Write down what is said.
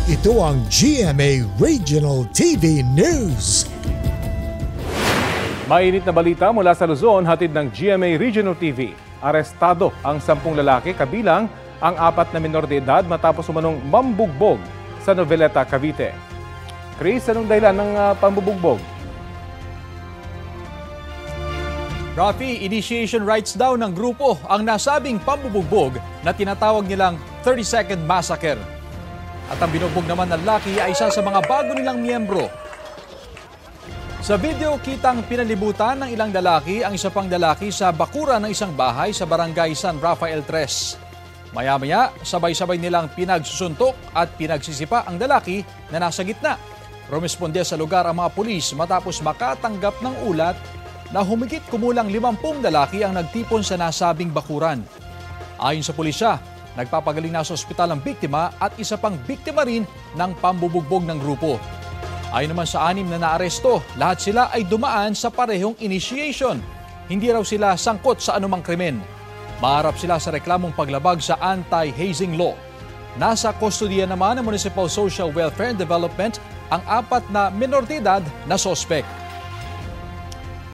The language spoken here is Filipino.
Ito ang GMA Regional TV News. Mainit na balita mula sa Luzon, hatid ng GMA Regional TV. Arestado ang 10 lalaki kabilang ang 4 na menor de edad matapos umanong mambugbog sa Noveleta, Cavite. Chris, anong dahilan ng pambubugbog? Rafi, initiation rights daw ng grupo ang nasabing pambubugbog na tinatawag nilang 30-second massacre. At ang binugbog naman ng lalaki ay isa sa mga bago nilang miyembro. Sa video, kitang pinalibutan ng ilang lalaki ang isa pang lalaki sa bakuran ng isang bahay sa barangay San Rafael 3. Maya-maya, sabay-sabay nilang pinagsusuntok at pinagsisipa ang lalaki na nasa gitna. Rumesponde sa lugar ang mga pulis matapos makatanggap ng ulat na humigit kumulang 50 lalaki ang nagtipon sa nasabing bakuran. Ayon sa pulisya, nagpapagaling na sa ospital ang biktima at isa pang biktima rin ng pambubugbog ng grupo. Ayon naman sa 6 na naaresto, lahat sila ay dumaan sa parehong initiation. Hindi raw sila sangkot sa anumang krimen. Maharap sila sa reklamong paglabag sa anti-hazing law. Nasa kustodiya naman ng Municipal Social Welfare and Development ang 4 na menor de edad na sospek.